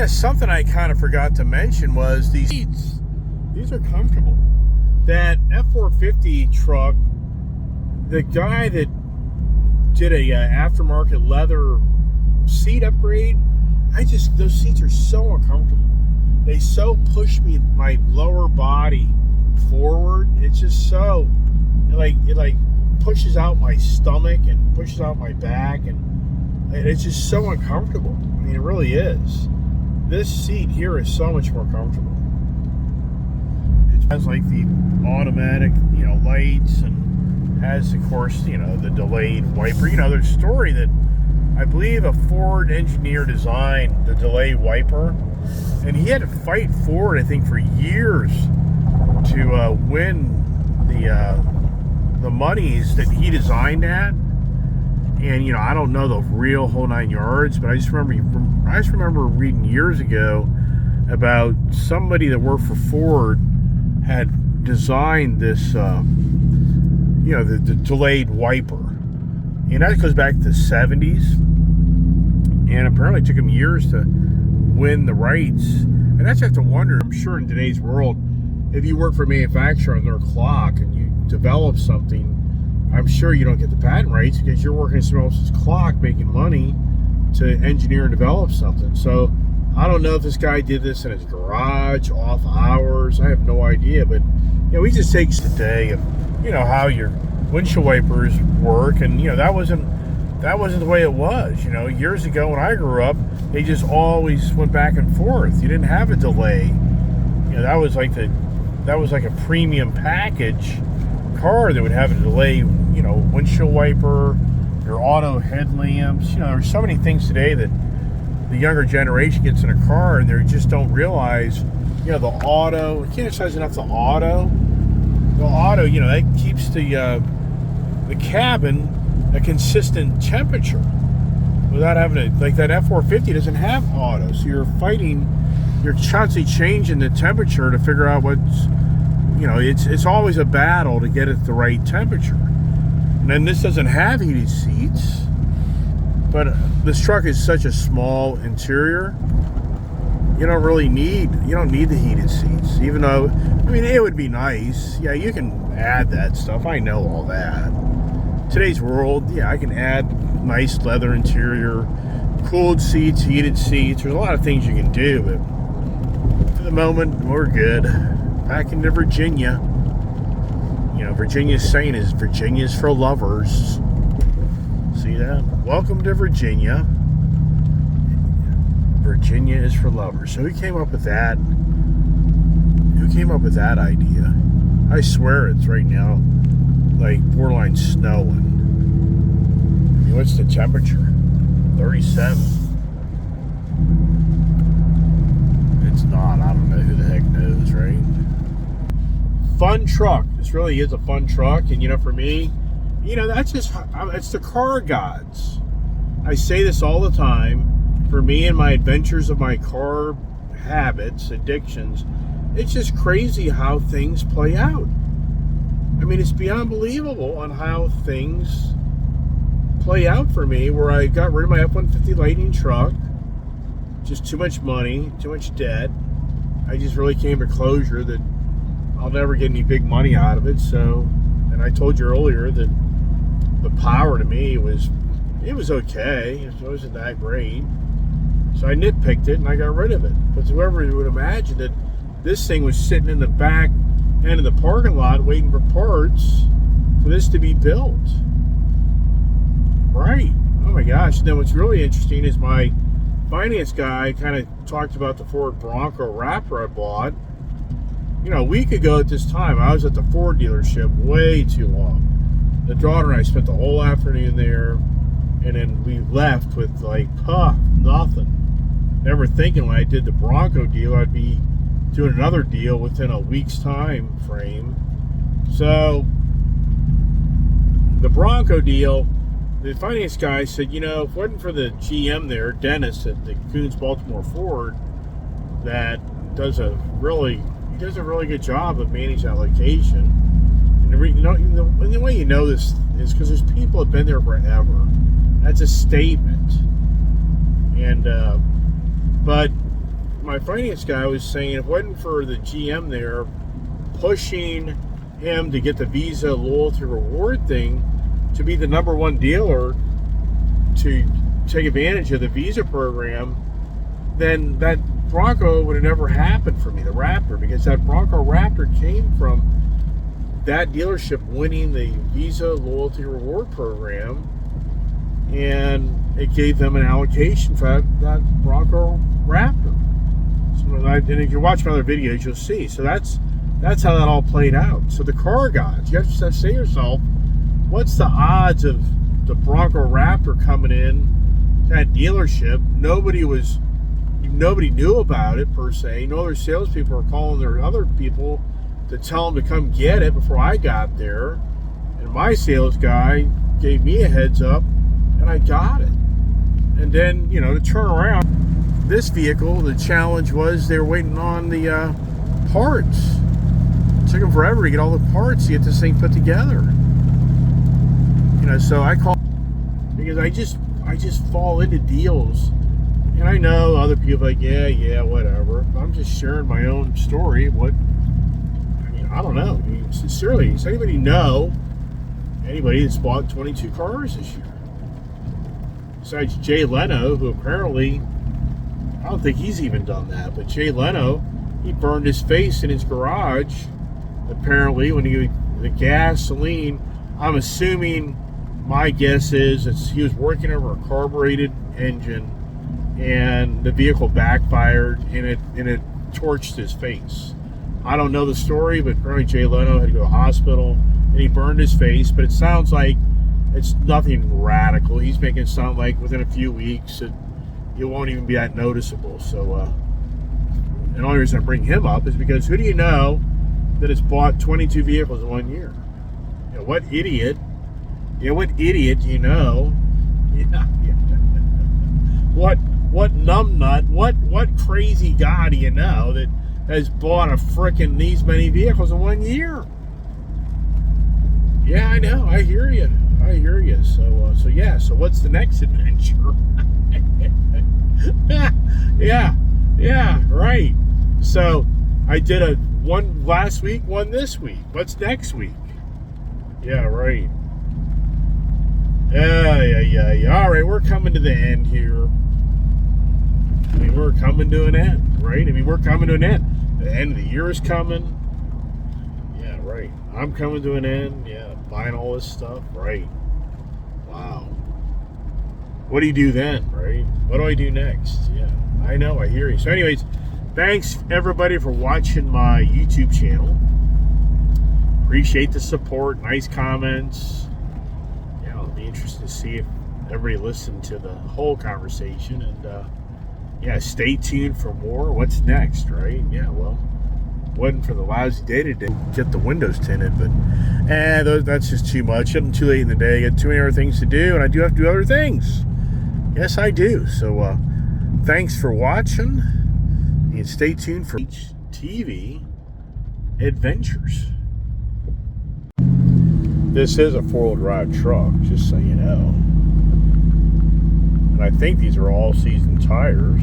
Yeah, something I kind of forgot to mention was these seats. These are comfortable. That F450 truck, the guy that did a aftermarket leather seat upgrade, those seats are so uncomfortable. They so push my lower body forward. It's just so it like pushes out my stomach and pushes out my back, and it's just so uncomfortable. I mean, it really is. This seat here is so much more comfortable. It has like the automatic, lights, and has, of course, the delayed wiper. There's a story that I believe a Ford engineer designed the delay wiper, and he had to fight Ford, I think, for years to win the monies that he designed that. And I don't know the real whole 9 yards, but I just remember reading years ago about somebody that worked for Ford had designed this, the delayed wiper, and that goes back to the 70s. And apparently it took him years to win the rights. And I just have to wonder, I'm sure in today's world, if you work for a manufacturer on their clock and you develop something, I'm sure you don't get the patent rights because you're working on someone else's clock making money to engineer and develop something. So I don't know if this guy did this in his garage, off hours. I have no idea. But, he just takes the day of, how your windshield wipers work. And, that wasn't the way it was. Years ago when I grew up, they just always went back and forth. You didn't have a delay. That was like a premium package car that would have a delay, windshield wiper, your auto headlamps. There's so many things today that the younger generation gets in a car and they just don't realize, the auto. I can't emphasize enough the auto. The auto, that keeps the cabin a consistent temperature without having like that F450 doesn't have auto, so you're constantly changing the temperature to figure out what's. It's always a battle to get it the right temperature. And then this doesn't have heated seats, but this truck is such a small interior. You don't need the heated seats, even though, it would be nice. Yeah, you can add that stuff. I know all that. Today's world, I can add nice leather interior, cooled seats, heated seats. There's a lot of things you can do, but for the moment, we're good. Back into Virginia. Virginia's saying is Virginia's for lovers. See that? Welcome to Virginia. Virginia is for lovers. So who came up with that? Who came up with that idea? I swear it's right now like borderline snowing. What's the temperature? 37. It's not. I don't know. Who the heck knows, right? Fun truck. This really is a fun truck. And for me, that's just, it's the car gods. I say this all the time. For me and my adventures of my car habits, addictions, it's just crazy how things play out. It's beyond believable on how things play out for me, where I got rid of my F-150 Lightning truck, just too much money, too much debt. I just really came to closure that I'll never get any big money out of it. So, and I told you earlier that the power to me was okay. It wasn't that great. So I nitpicked it and I got rid of it. But whoever would imagine that this thing was sitting in the back end of the parking lot waiting for parts for this to be built. Right. Oh my gosh. And then what's really interesting is my finance guy kind of talked about the Ford Bronco Raptor I bought. A week ago at this time, I was at the Ford dealership way too long. The daughter and I spent the whole afternoon there, and then we left with nothing. Never thinking when I did the Bronco deal, I'd be doing another deal within a week's time frame. So, the Bronco deal, the finance guy said, if it wasn't for the GM there, Dennis at the Coons Baltimore Ford, that does a really good job of managing that location. And the way you know this is because there's people that have been there forever. That's a statement. And but my finance guy was saying if it wasn't for the GM there pushing him to get the Visa loyalty reward thing to be the #1 dealer to take advantage of the Visa program, then that Bronco would have never happened for me, the Raptor, because that Bronco Raptor came from that dealership winning the Visa loyalty reward program, and it gave them an allocation for that Bronco Raptor. So, and if you watch my other videos, you'll see. So that's how that all played out. So the car gods, you have to say to yourself, what's the odds of the Bronco Raptor coming in to that dealership? Nobody knew about it per se. No other salespeople were calling their other people to tell them to come get it before I got there. And my sales guy gave me a heads up, and I got it. And then, to turn around this vehicle, the challenge was they were waiting on the parts. It took them forever to get all the parts to get this thing put together. So I called because I just fall into deals, and I know other people are like, yeah, whatever. I'm just sharing my own story. I don't know. Sincerely, does anybody know anybody that's bought 22 cars this year? Besides Jay Leno, who apparently, I don't think he's even done that, but Jay Leno, he burned his face in his garage, apparently, when the gasoline, I'm assuming, my guess is he was working over a carbureted engine, and the vehicle backfired, and it torched his face. I don't know the story, but apparently Jay Leno had to go to the hospital, and he burned his face, but it sounds like it's nothing radical. He's making it sound like within a few weeks it won't even be that noticeable. So, and the only reason I bring him up is because who do you know that has bought 22 vehicles in 1 year? What idiot? What idiot do you know? What numbnut? What crazy guy do you know that has bought these many vehicles in 1 year? Yeah, I know. I hear you. So what's the next adventure? yeah, right. So I did one last week, one this week. What's next week? Yeah, right. Yeah. All right, we're coming to the end here. We're coming to an end, right? We're coming to an end. The end of the year is coming. Yeah, right. I'm coming to an end. Yeah, buying all this stuff. Right. Wow. What do you do then, right? What do I do next? Yeah, I know. I hear you. So anyways, thanks, everybody, for watching my YouTube channel. Appreciate the support. Nice comments. Yeah, it'll be interesting to see if everybody listened to the whole conversation. And, stay tuned for more. What's next, right? Yeah, well, wasn't for the lousy day today. Get the windows tinted, but that's just too much. I'm too late in the day. I got too many other things to do, and I do have to do other things. Yes, I do. So, thanks for watching, and stay tuned for TV adventures. This is a four-wheel drive truck, just so you know. And I think these are all-season tires.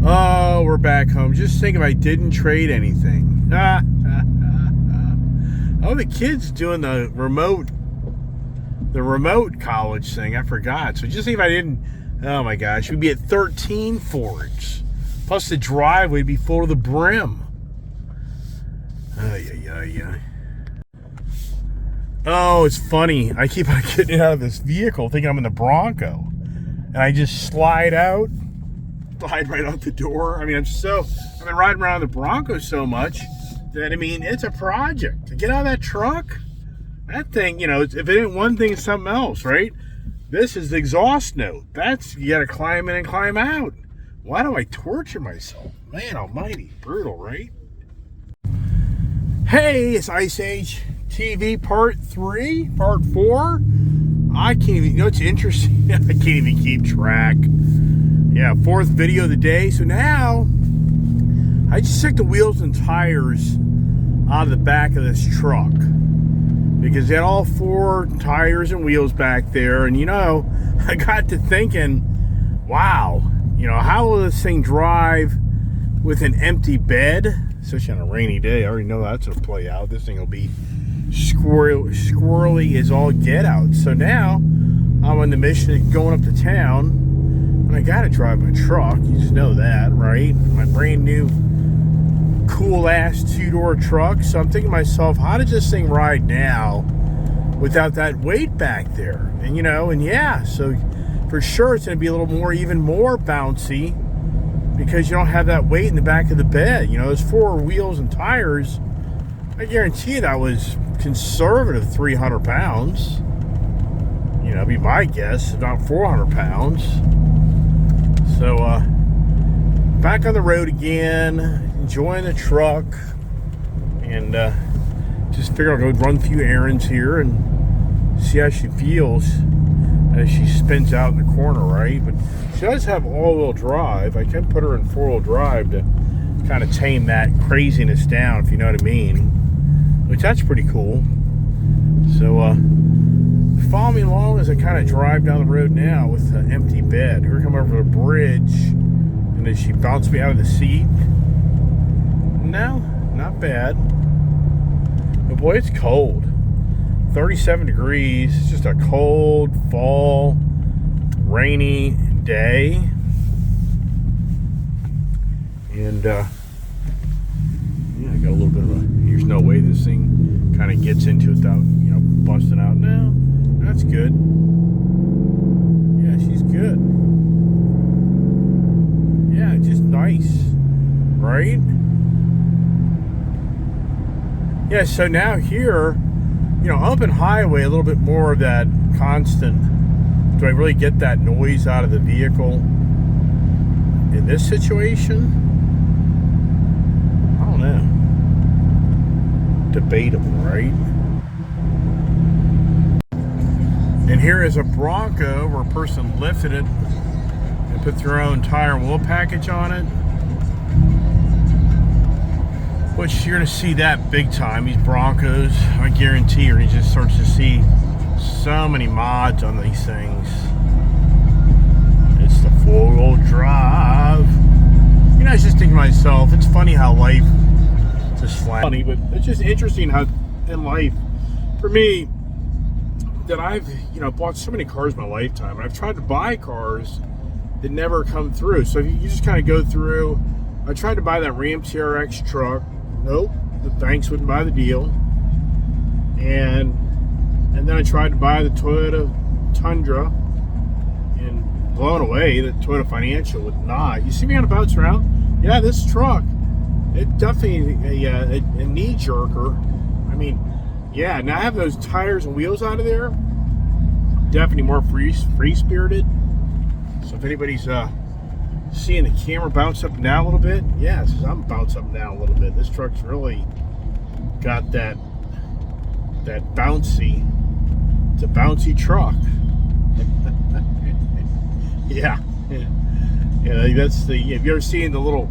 Oh, we're back home. Just think if I didn't trade anything. Oh, the kid's doing the remote college thing. I forgot. So just think if I didn't. Oh my gosh, we'd be at 13 Fords. Plus the drive would be full to the brim. Yeah. Oh, it's funny. I keep on getting out of this vehicle thinking I'm in the Bronco. And I just slide right out the door. I've been riding around the Bronco so much that, it's a project. To get out of that truck, that thing, if it ain't one thing, it's something else, right? This is the exhaust note. You got to climb in and climb out. Why do I torture myself? Man almighty. Brutal, right? Hey, it's Ice Age TV Part 4. I can't even, it's interesting. I can't even keep track. Yeah, 4th video of the day. So now, I just took the wheels and tires out of the back of this truck. Because they had all 4 tires and wheels back there. And I got to thinking, wow, You know, how will this thing drive with an empty bed, especially on a rainy day? I already know that's going to play out. This thing will be squirrely as all get out. So now I'm on the mission of going up to town, and I got to drive my truck. You just know that, right? My brand new cool ass 2-door truck. So I'm thinking to myself, how does this thing ride now without that weight back there? And you know, and yeah, so for sure it's going to be a little more, even more bouncy, because you don't have that weight in the back of the bed. You know, those 4 wheels and tires, I guarantee you that was conservative 300 pounds. You know, be my guess, about 400 pounds. So, back on the road again, enjoying the truck, and just figure I'll go run a few errands here and see how she feels as she spins out in the corner, right? But she does have all-wheel drive. I can put her in 4-wheel drive to kind of tame that craziness down, if you know what I mean, which that's pretty cool. So follow me along as I kind of drive down the road now with an empty bed. Here, come over the bridge, and then she bounced me out of the seat. No, not bad. But boy, it's cold. 37 degrees. It's just a cold fall, rainy day. And yeah, I got a little bit of a, there's no way this thing kind of gets into it without, you know, busting out. No, that's good. Yeah, she's good. Yeah, just nice, right? Yeah, so now here, you know, open highway, a little bit more of that constant. Do I really get that noise out of the vehicle in this situation? I don't know. Debatable, right? And here is a Bronco where a person lifted it and put their own tire and wheel package on it. Which you're going to see that big time. These Broncos, I guarantee you just starts to see so many mods on these things. It's the 4-wheel drive. You know, I was just thinking to myself, it's funny how life just funny, but it's just interesting how in life, for me, that I've, you know, bought so many cars in my lifetime, and I've tried to buy cars that never come through. So you just kind of go through. I tried to buy that Ram TRX truck. Nope, the banks wouldn't buy the deal. And then I tried to buy the Toyota Tundra, and blown away that Toyota Financial would not. You see me on the boats around? Yeah, this truck, it definitely a knee jerker. I mean, yeah, now I have those tires and wheels out of there. Definitely more free spirited. So if anybody's seeing the camera bounce up and down a little bit, yes, I'm bounce up and down a little bit. This truck's really got that bouncy. It's a bouncy truck. yeah, that's the. Have you ever seen the little,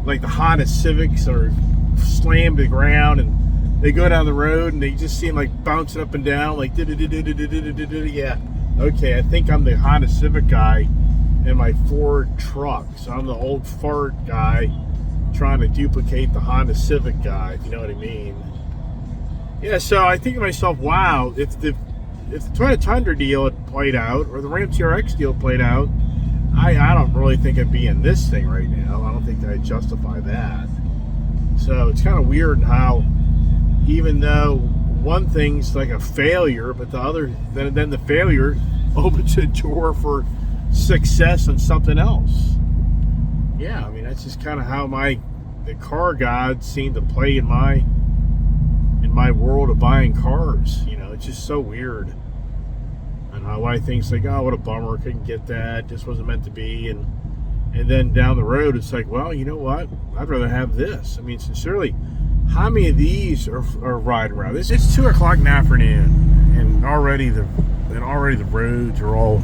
like the Honda Civics that are slammed to the ground and they go down the road and they just seem like bouncing up and down, like yeah. Okay, I think I'm the Honda Civic guy in my Ford truck. So I'm the old fart guy trying to duplicate the Honda Civic guy, if you know what I mean. Yeah, so I think to myself, wow, if the Toyota Tundra deal had played out, or the Ram TRX deal played out, I don't really think I'd be in this thing right now. I don't think I'd justify that. So it's kind of weird how, even though one thing's like a failure, but the other, then the failure opens a door for success on something else. Yeah, I mean, that's just kind of how the car gods seem to play in my world of buying cars. You know, it's just so weird. And how I think, like, oh, what a bummer, couldn't get that, just wasn't meant to be. And then down the road, it's like, well, you know what, I'd rather have this. I mean, sincerely, how many of these are riding around? It's 2 o'clock in the afternoon, and already the roads are all.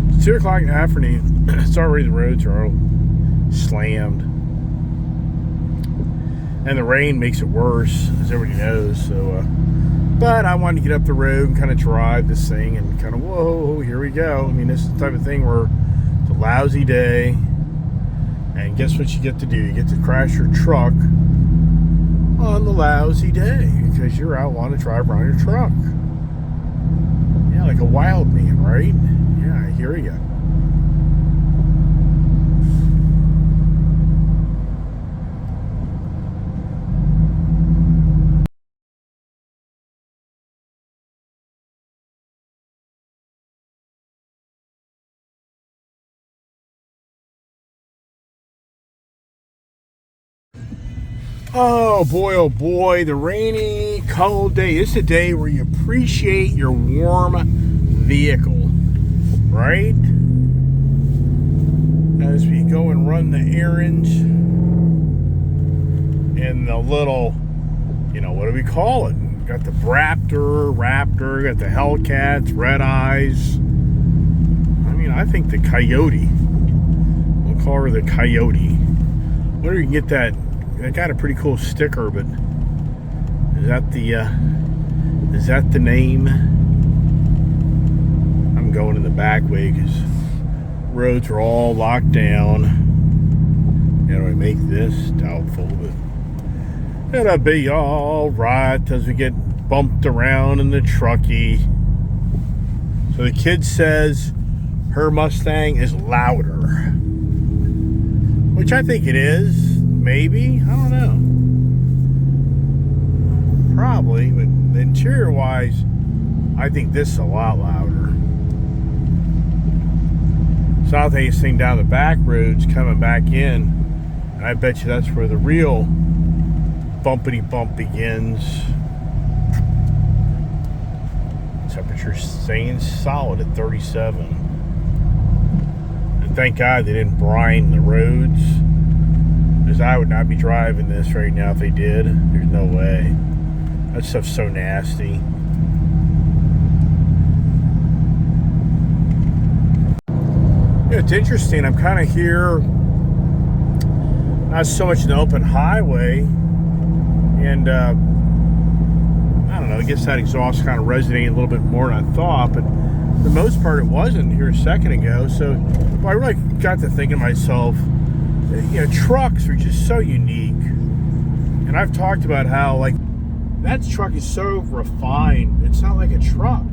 It's 2 o'clock in the afternoon. It's already, the roads are all slammed, and the rain makes it worse, as everybody knows. So, but I wanted to get up the road and kind of drive this thing, and kind of, whoa, here we go. I mean, this is the type of thing where it's a lousy day. And guess what you get to do? You get to crash your truck on the lousy day because you're out wanting to drive around your truck. Yeah, like a wild man, right? Yeah, I hear you. Oh boy, the rainy, cold day. This is a day where you appreciate your warm vehicle, right? As we go and run the errands in the little, what do we call it? Got the Raptor, got the Hellcats, Red Eyes. I think the Coyote. We'll call her the Coyote. I wonder if you can get that. It got a pretty cool sticker, but is that the name? I'm going in the back way because roads are all locked down. How do I make this? Doubtful, but it'll be all right as we get bumped around in the truckie. So the kid says her Mustang is louder, which I think it is. Maybe, I don't know. Probably, but interior wise, I think this is a lot louder. So I'll take this thing down the back roads coming back in, and I bet you that's where the real bumpity bump begins. Temperature staying solid at 37. And thank God they didn't brine the roads, because I would not be driving this right now if they did. There's no way. That stuff's so nasty. Yeah, it's interesting. I'm kind of here, not so much an open highway, and I don't know, I guess that exhaust kind of resonated a little bit more than I thought, but for the most part it wasn't here a second ago. So I really got to thinking to myself, trucks are just so unique. And I've talked about how, that truck is so refined. It's not like a truck,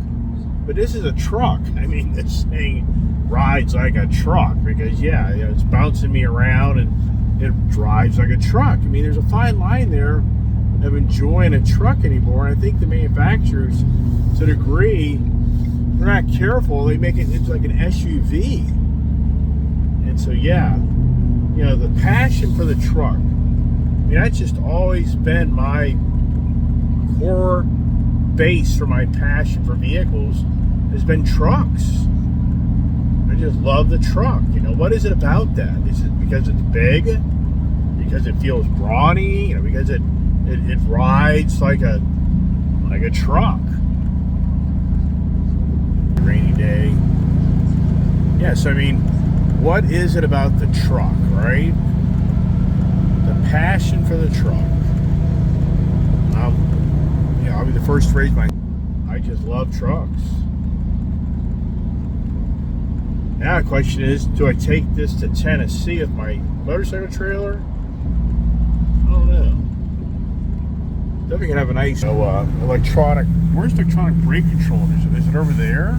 but this is a truck. This thing rides like a truck because, it's bouncing me around and it drives like a truck. There's a fine line there of enjoying a truck anymore. And I think the manufacturers, to a degree, they're not careful. They make it into like an SUV. And so, the passion for the truck. That's just always been my core base for my passion for vehicles has been trucks. I just love the truck. What is it about that? Is it because it's big? Because it feels brawny? Because it rides like a truck. Rainy day. Yes, what is it about the truck, right? The passion for the truck. I'll be the first to raise my... I just love trucks. Now the question is, do I take this to Tennessee with my motorcycle trailer? I don't know. Definitely can have a nice electronic... Where's the electronic brake control? Is it over there?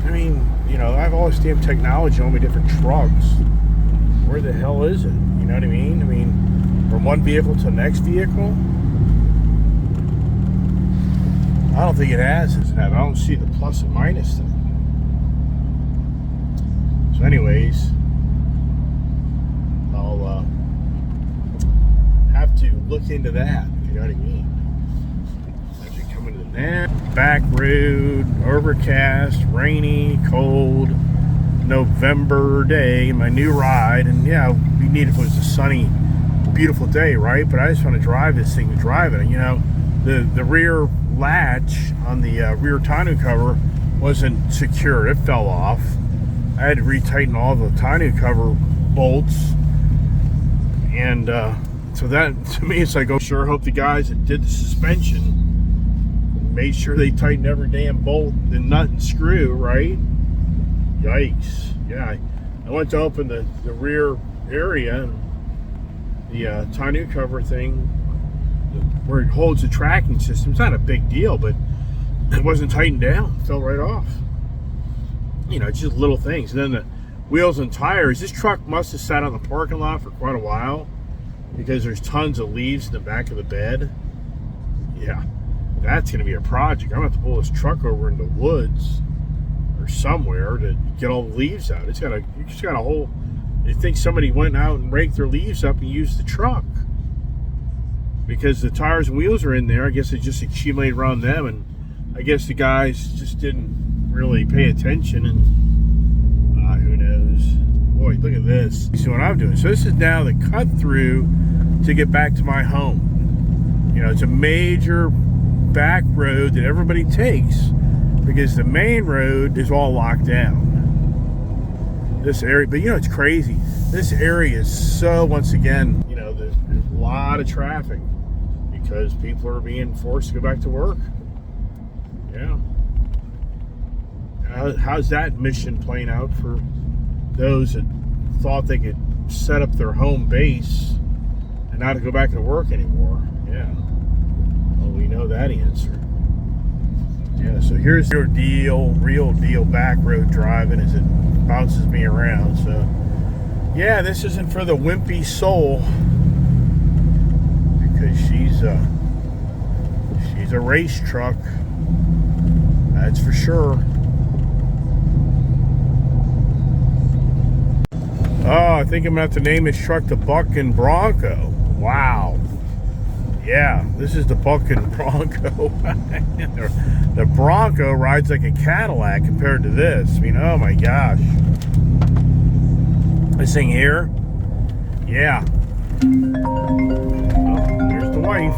I have all this damn technology on my different trucks. Where the hell is it? You know what I mean? From one vehicle to the next vehicle? I don't think it has. I don't see the plus and minus thing. So anyways, I'll have to look into that, if you know what I mean. Actually coming to the back road, overcast, rainy, cold, November day, my new ride. And it'd be neat if it was a sunny, beautiful day, right? But I just want to drive this thing to drive it. The rear latch on the rear tonneau cover wasn't secure. It fell off. I had to retighten all the tonneau cover bolts. And so that, to me, it's like, sure hope the guys that did the suspension made sure they tightened every damn bolt and nut and screw, right? Yikes. Yeah, I went to open the rear area, the tonneau cover thing, where it holds the tracking system. It's not a big deal, but it wasn't tightened down. It fell right off. You know, it's just little things. And then the wheels and tires. This truck must have sat on the parking lot for quite a while because there's tons of leaves in the back of the bed. Yeah, that's going to be a project. I'm going to have to pull this truck over in the woods or somewhere to get all the leaves out. You just got a whole. You think somebody went out and raked their leaves up and used the truck because the tires and wheels are in there. I guess it just accumulated around them, and I guess the guys just didn't really pay attention, and who knows. Boy, look at this. You see what I'm doing? So this is now the cut through to get back to my home. You know, it's a major back road that everybody takes because the main road is all locked down. This area, but you know, it's crazy. This area is so, once again, you know, there's a lot of traffic because people are being forced to go back to work. Yeah. How's that mission playing out for those that thought they could set up their home base and not to go back to work anymore? Yeah. Well, we know that answer. Yeah, so here's your real deal back road driving as it bounces me around. So, yeah, this isn't for the wimpy soul because she's a race truck. That's for sure. Oh, I think I'm going to have to name this truck the Buckin' Bronco. Wow. Yeah, this is the Buckin' Bronco. The Bronco rides like a Cadillac compared to this. I mean, oh my gosh. This thing here. Yeah. Oh, there's the wife.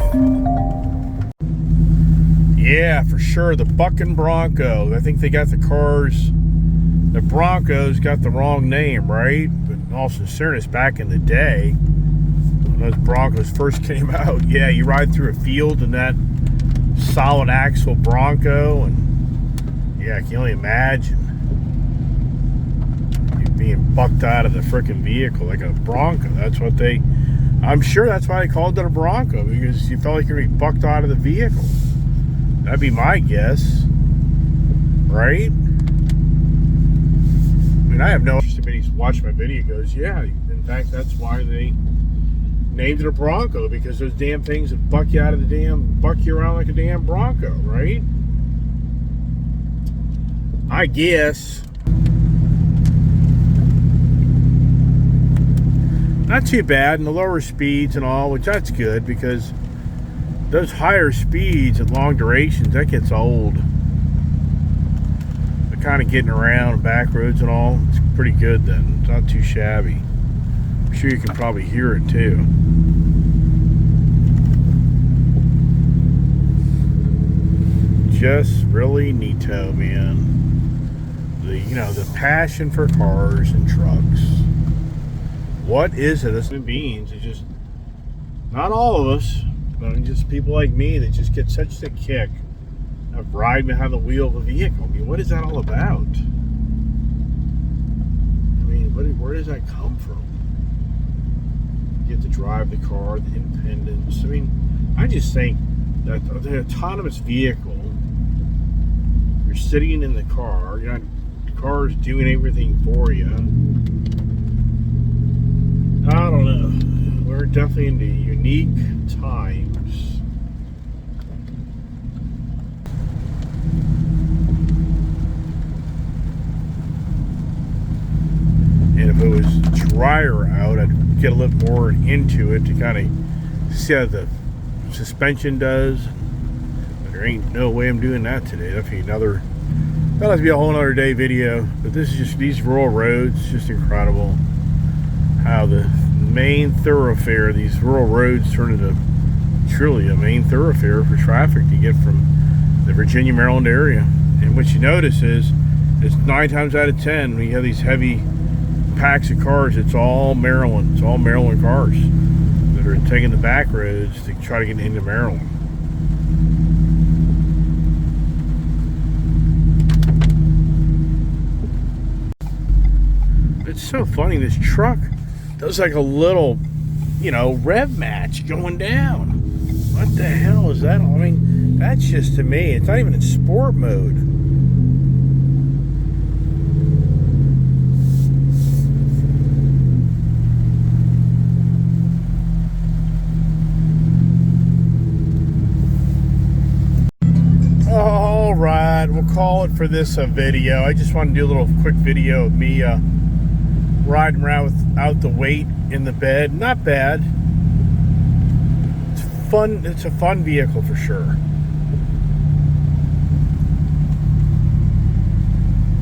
Yeah, for sure. The Buckin' Bronco. I think they got the cars. The Broncos got the wrong name, right? But in all sincereness, back in the day, when those Broncos first came out, yeah, you ride through a field in that solid axle Bronco, and yeah, I can only imagine you being bucked out of the freaking vehicle like a Bronco. That's what I'm sure that's why they called it a Bronco, because you felt like you were being bucked out of the vehicle. That'd be my guess, right? I mean, I have no interest. Somebody watched my video goes, yeah, in fact, that's why they named it a Bronco, because those damn things that buck you around like a damn Bronco, right? I guess. Not too bad in the lower speeds and all, which that's good, because those higher speeds at long durations, that gets old. But kind of getting around back roads and all, it's pretty good then. It's not too shabby. I'm sure you can probably hear it too. Just really neato, man. The passion for cars and trucks. What is it as human beings? It's just not all of us, but just people like me that just get such a kick of riding behind the wheel of a vehicle. I mean, what is that all about? I mean, where does that come from? You get to drive the car, the independence. I mean, I just think that the autonomous vehicle, you're sitting in the car, the car is doing everything for you. I don't know. We're definitely into unique times. And if it was drier out, I'd get a little more into it to kind of see how the suspension does. But there ain't no way I'm doing that today. That'll have to be a whole other day video. But this is just these rural roads, just incredible. How the main thoroughfare, these rural roads turn into truly a main thoroughfare for traffic to get from the Virginia, Maryland area. And what you notice is, it's 9 times out of 10, when you have these heavy packs of cars, it's all Maryland. It's all Maryland cars that are taking the back roads to try to get into Maryland. It's so funny, this truck There's like a little, you know, rev match going down. What the hell is that? I mean, that's just, to me, it's not even in sport mode. All right, we'll call it for this video. I just wanted to do a little quick video of me riding around without the weight in the bed. Not bad. It's fun. It's a fun vehicle for sure.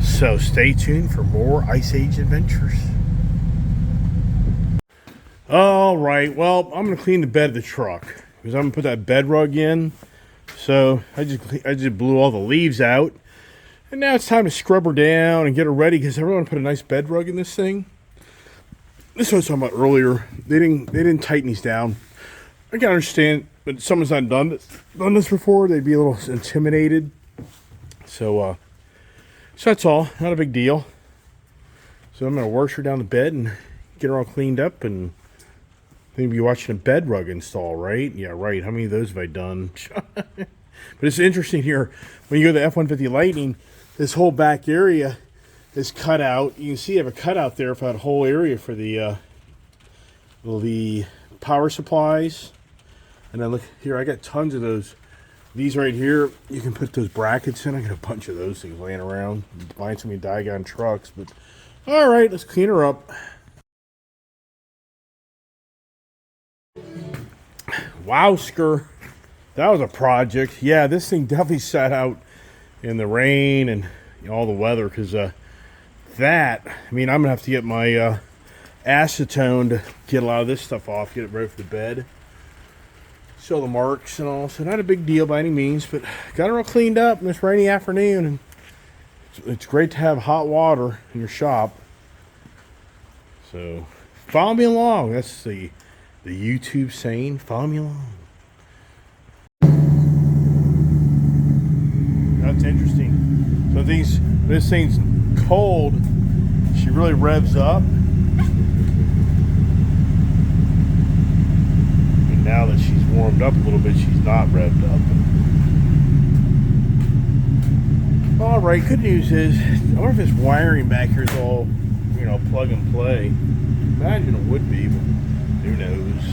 So stay tuned for more Ice Age adventures. All right, well, I'm gonna clean the bed of the truck because I'm gonna put that bed rug in. So I just blew all the leaves out, and now it's time to scrub her down and get her ready because I really want to put a nice bed rug in this thing. This is what I was talking about earlier. They didn't tighten these down. I can understand, but if someone's not done this before, they'd be a little intimidated. So that's all. Not a big deal. So I'm gonna wash her down the bed and get her all cleaned up, and maybe you're watching a bed rug install, right? Yeah, right. How many of those have I done? But it's interesting here. When you go to the F-150 Lightning, this whole back area is cut out. You can see I have a cutout there for that whole area for the power supplies. And then look here, I got tons of those. These right here, you can put those brackets in. I got a bunch of those things laying around. Buying so many Diagon trucks. But all right, let's clean her up. Wowsker, that was a project. Yeah, this thing definitely sat out in the rain and all the weather because I mean, I'm gonna have to get my acetone to get a lot of this stuff off, get it ready for the bed, show the marks and all. So not a big deal by any means, but got her all cleaned up in this rainy afternoon, and it's great to have hot water in your shop. So follow me along. That's the YouTube saying, follow me along. That's interesting. So this thing's cold, she really revs up. And now that she's warmed up a little bit, she's not revved up. All right, good news is, I wonder if this wiring back here is all, you know, plug and play. Imagine it would be, but who knows?